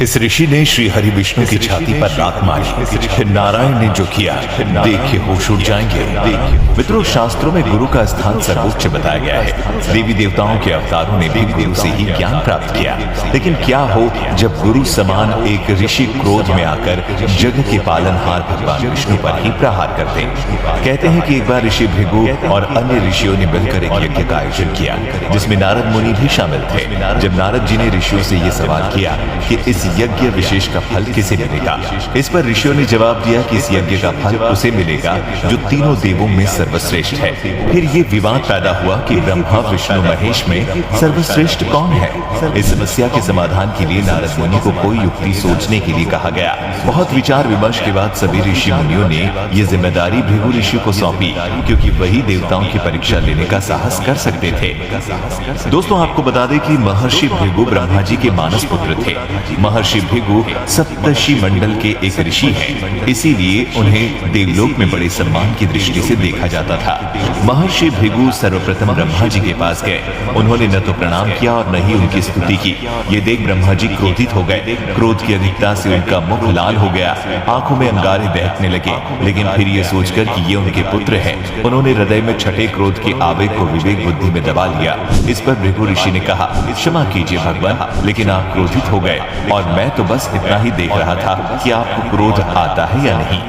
इस ऋषि ने श्री हरि विष्णु की छाती पर लात मारी। फिर नारायण ने जो किया देख के होश उड़ जाएंगे। मित्रों, शास्त्रों में गुरु का स्थान सर्वोच्च बताया गया है। देवी देवताओं के अवतारों ने भी गुरु से ही ज्ञान प्राप्त किया। लेकिन क्या हो जब गुरु समान एक ऋषि क्रोध में आकर जग के पालनहार भगवान विष्णु पर ही प्रहार करते। कहते हैं कि एक बार ऋषि भृगु और अन्य ऋषियों ने मिलकर एक यज्ञ का आयोजन किया, जिसमें नारद मुनि भी शामिल थे। जब नारद जी ने ऋषियों से ये सवाल किया कि इस यज्ञ विशेष का फल किसे मिलेगा, इस पर ऋषियों ने जवाब दिया कि इस यज्ञ का फल उसे मिलेगा जो तीनों देवों में सर्वश्रेष्ठ है। फिर ये विवाद पैदा हुआ कि ब्रह्मा विष्णु महेश में सर्वश्रेष्ठ कौन है। इस समस्या के समाधान के लिए नारद मुनि को कोई युक्ति सोचने के लिए कहा गया। बहुत विचार विमर्श के बाद सभी ऋषि मुनियों ने ये जिम्मेदारी भृगु ऋषि को सौंपी, क्योंकि वही देवताओं की परीक्षा लेने का साहस कर सकते थे। दोस्तों, आपको बता दें कि महर्षि भृगु ब्रह्मा जी के मानस पुत्र थे। महर्षि भृगु सप्तर्षि मंडल के एक ऋषि हैं, इसीलिए उन्हें देवलोक में बड़े सम्मान की दृष्टि से देखा जाता था। महर्षि भृगु सर्वप्रथम ब्रह्मा जी के पास गए। उन्होंने न तो प्रणाम किया और न ही उनकी स्तुति की। ये देख ब्रह्मा जी क्रोधित हो गए। क्रोध की अधिकता से उनका मुख लाल हो गया, आंखों में अंगारे दहकने लगे। लेकिन फिर ये सोचकर कि ये उनके पुत्र हैं, उन्होंने हृदय में छठे क्रोध के आवेग को विवेक बुद्धि में दबा लिया। इस पर भृगु ऋषि ने कहा, क्षमा कीजिए भगवान, लेकिन आप क्रोधित हो गए और मैं तो बस इतना ही देख रहा था कि आपको क्रोध आता है या नहीं।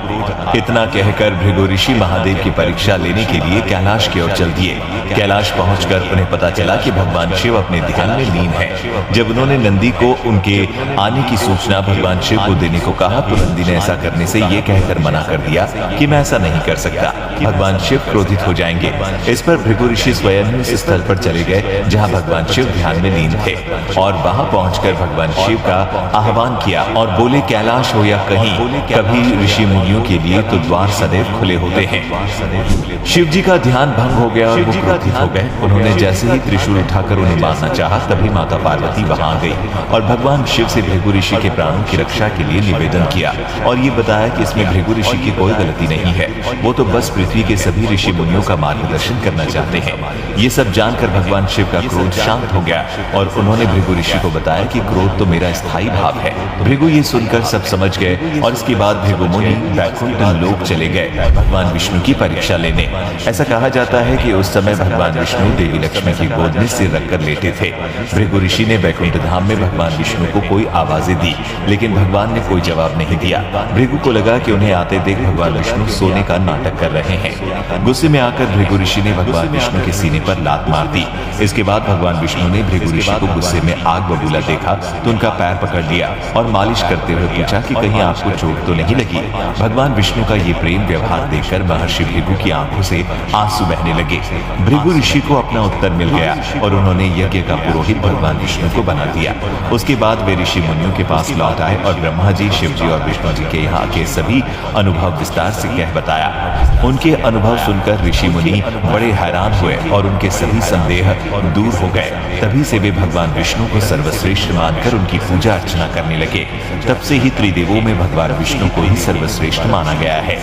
इतना कहकर भृगु ऋषि महादेव की परीक्षा लेने के लिए कैलाश की ओर चल दिए। कैलाश पहुंचकर उन्हें पता चला कि भगवान शिव अपने ध्यान में लीन है। जब उन्होंने नंदी को उनके आने की सूचना भगवान शिव को देने को कहा, तो नंदी ने ऐसा करने से ये कहकर मना कर दिया कि मैं ऐसा नहीं कर सकता, भगवान शिव क्रोधित हो जाएंगे। इस पर भृगु ऋषि स्वयं उस स्थल पर चले गए जहाँ भगवान शिव ध्यान में लीन थे, और वहां पहुंचकर भगवान शिव का आह्वान किया और बोले, कैलाश हो या कहीं, कभी ऋषि मुनियों के लिए तो द्वार सदैव खुले होते हैं। शिव जी का ध्यान भंग हो गया और वो क्रोधित हो गए। उन्होंने जैसे ही त्रिशूल उठाकर उन्हें मारना चाहा, तभी माता पार्वती वहां आ गई और भगवान शिव से भृगु ऋषि के प्राणों की रक्षा के लिए निवेदन किया और ये बताया कि इसमें भृगु ऋषि की कोई गलती नहीं है। वो तो बस पृथ्वी के सभी ऋषि मुनियों का मार्गदर्शन करना चाहते हैं। ये सब जानकर भगवान शिव का क्रोध शांत हो गया और उन्होंने भृगु ऋषि को बताया कि क्रोध तो मेरा स्थायी भाव है। भृगु ये सुनकर सब समझ गए और इसके बाद भृगु मुनि वैकुंठ लोक चले गए भगवान विष्णु की परीक्षा लेने। ऐसा कहा जाता है कि उस समय भगवान विष्णु देवी लक्ष्मी की गोद में सिर रखकर लेटे थे। भृगु ऋषि ने वैकुंठ धाम में भगवान विष्णु को कोई आवाजें दी, लेकिन भगवान ने कोई जवाब नहीं दिया। भृगु को लगा कि उन्हें आते देख भगवान विष्णु सोने का नाटक कर रहे हैं। गुस्से में आकर भृगु ऋषि ने भगवान विष्णु के सीने पर लात मार दी। इसके बाद भगवान विष्णु ने भृगु ऋषि को गुस्से में आग बबूला देखा तो उनका पैर पकड़ लिया और मालिश करते हुए पूछा कि कहीं आपको चोट तो नहीं लगी। भगवान विष्णु का ये प्रेम व्यवहार देखकर महर्षि भृगु की आंखों से आंसू बहने लगे। भृगु ऋषि को अपना उत्तर मिल गया और उन्होंने यज्ञ का पुरोहित भगवान विष्णु को बना दिया। उसके बाद वे ऋषि मुनियों के पास लौट आए और ब्रह्मा जी, शिव जी और विष्णु जी के यहाँ के सभी अनुभव विस्तार से कह बताया। उनके अनुभव सुनकर ऋषि मुनि बड़े हैरान हुए और उनके सभी संदेह दूर हो गए। तभी से वे भगवान विष्णु को सर्वश्रेष्ठ मानकर उनकी पूजा अर्चना करने लगे। तब से ही त्रिदेवों में भगवान विष्णु को ही सर्वश्रेष्ठ माना गया है।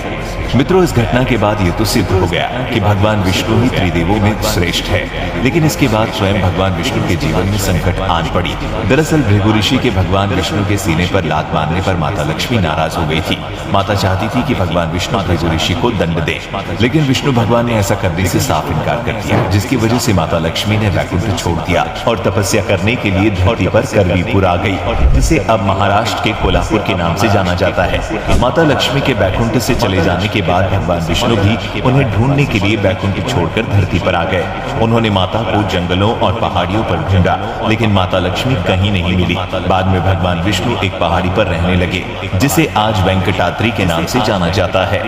मित्रों, इस घटना के बाद ये तो सिद्ध हो गया कि भगवान विष्णु ही त्रिदेवों में श्रेष्ठ है। लेकिन इसके बाद स्वयं भगवान विष्णु के जीवन में संकट आन पड़ी। दरअसल भृगु ऋषि के भगवान विष्णु के सीने पर लात मारने पर माता लक्ष्मी नाराज हो गई थी। माता चाहती थी कि भगवान विष्णु भृगु ऋषि को दंड दे, लेकिन विष्णु भगवान ने ऐसा करने से साफ इनकार कर दिया, जिसकी वजह से माता लक्ष्मी ने वैकुंठ छोड़ दिया और तपस्या करने के लिए धरती पर करवीपुर आ गई, जिसे अब महाराष्ट्र के कोल्हापुर के नाम से जाना जाता है। माता लक्ष्मी के वैकुंठ से चले जाने के बाद भगवान विष्णु भी उन्हें ढूंढने के लिए वैकुंठ छोड़कर धरती पर आ गए। उन्होंने माता को जंगलों और पहाड़ियों पर ढूंढा, लेकिन माता लक्ष्मी कहीं नहीं मिली। बाद में भगवान विष्णु एक पहाड़ी पर रहने लगे, जिसे आज वेंकटाद्रि के नाम से जाना जाता है।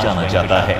जाना जाता है।